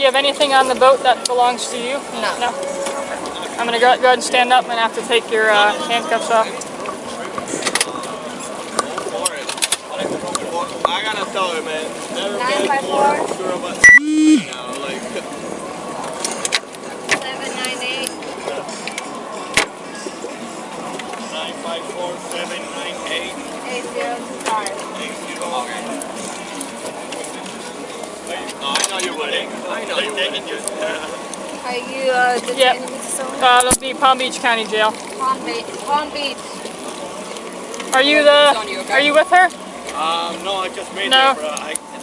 you have anything on the boat that belongs to you? No. No? I'm going to go ahead and stand up and have to take your handcuffs off. I gotta tell you, man, never 9 been by more 4. sure about now, like 798. 954 798 805. 80. No, I know you wouldn't. I know you wouldn't. Are you detaining me to someone? It'll be Palm Beach County Jail. Palm Beach. Palm Beach. Are you with her? No, I just made No. it, bro.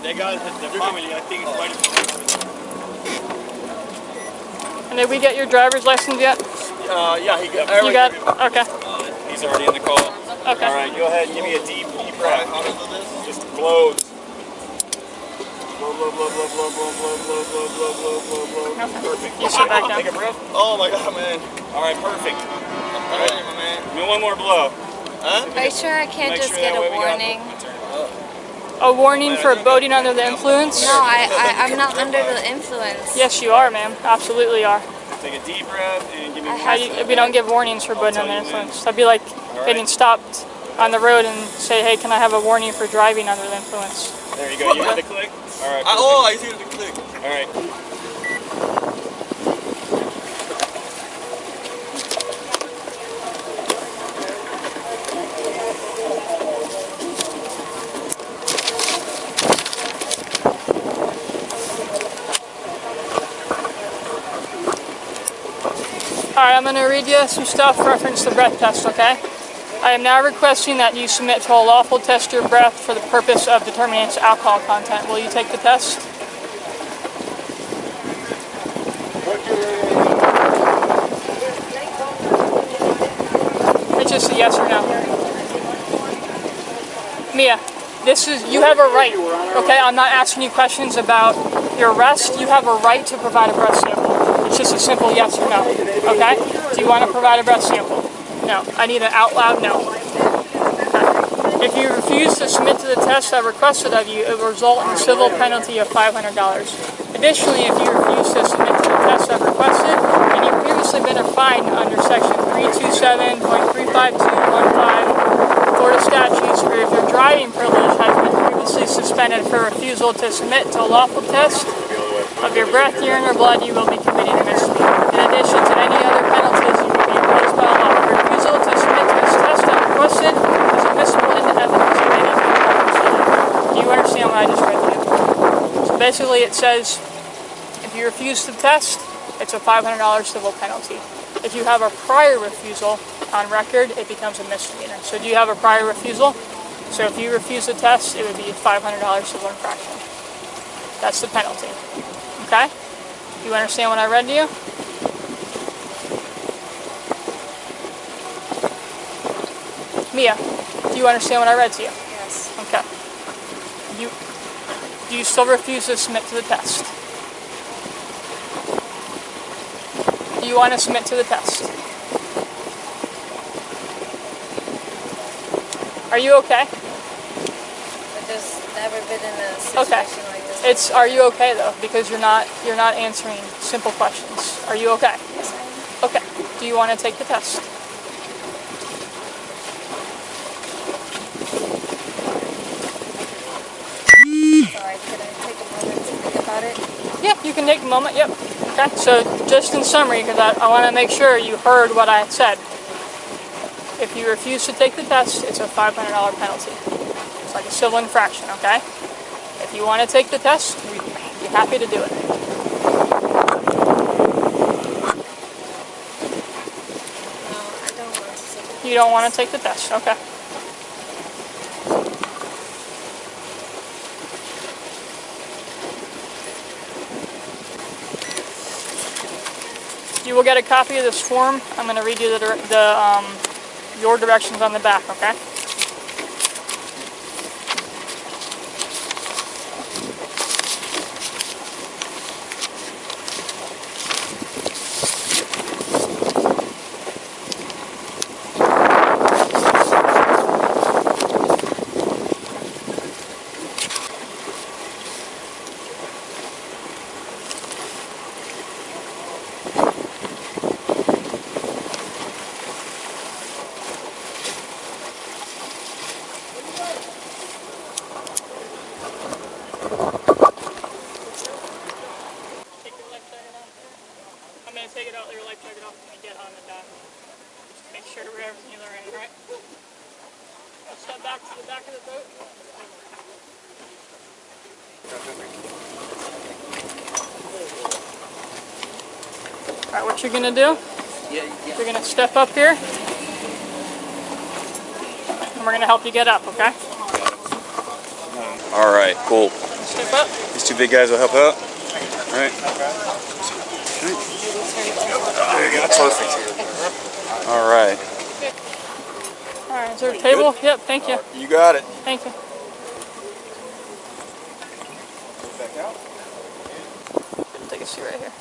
They got the family. I think it's ready for And did we get your driver's license yet? yeah, he got You got it? Okay. He's already in the call. Okay. All right, go ahead and give me a deep breath. Just blow. Blow, blow, blow, blow, blow, blow, blow, blow, blow, blow, blow, blow, blow. Perfect. You sit back down. Take a breath. Oh my God, man. All right, perfect. All right, my man. Give me one more blow. Huh? Are you sure I can't just get a warning? A warning for boating under the influence? No, I'm not under the influence. Yes, you are, ma'am. Absolutely are. Take a deep breath and give me We don't give warnings for boating under the influence. That'd be like getting stopped on the road and say, hey, can I have a warning for driving under the influence? There you go. You got the click? All right. Oh, I see the click. All right. Alright, I'm going to read you some stuff reference the breath test, okay? I am now requesting that you submit to a lawful test your breath for the purpose of determining its alcohol content. Will you take the test? It's just a yes or no. Mia, you have a right, okay? I'm not asking you questions about your arrest. You have a right to provide a breath sample. It's just a simple yes or no, okay? Do you want to provide a breath sample? No. I need an out loud no. Okay. If you refuse to submit to the test I requested of you, it will result in a civil penalty of $500. Additionally, if you refuse to submit to the test I requested, and you've previously been fined under section 327.35215 Florida statutes, or if your driving privilege has been previously suspended for refusal to submit to a lawful test of your breath, urine, or blood, you will be committing a misdemeanor. In addition to any other penalties you will be imposed by law, refusal to submit to this test as requested is admissible into evidence of any criminal proceeding. Do you understand what I just read to you? So basically it says, if you refuse the test, it's a $500 civil penalty. If you have a prior refusal on record, it becomes a misdemeanor. So do you have a prior refusal? So if you refuse the test, it would be a $500 civil infraction. That's the penalty. Okay? You understand what I read to you? Mia, do you understand what I read to you? Yes. Okay. Do you still refuse to submit to the test? Do you want to submit to the test? Are you okay? I've just never been in a situation like this. Are you okay though? Because you're not answering simple questions. Are you okay? Yes, I am. Okay. Do you want to take the test? Sorry, can I take a moment to think about it? Yeah, you can take a moment. Yep. Okay. So just in summary, because I want to make sure you heard what I said. If you refuse to take the test, it's a $500 penalty. It's like a civil infraction, okay? If you want to take the test, we'd be happy to do it. No, I don't want to take it. You don't want to take the test, okay? You will get a copy of this form. I'm going to read you your directions on the back, okay? life jacket off when we get on the dock. Just make sure everything is alright, alright? Now step back to the back of the boat. Alright, what you're gonna do, you're gonna step up here, and we're gonna help you get up, okay? All right, cool. Step up. These two big guys will help out. All right. There you go. Perfect. All right. Alright, is there a table? Yep, thank you. You got it. Thank you. Take a seat right here.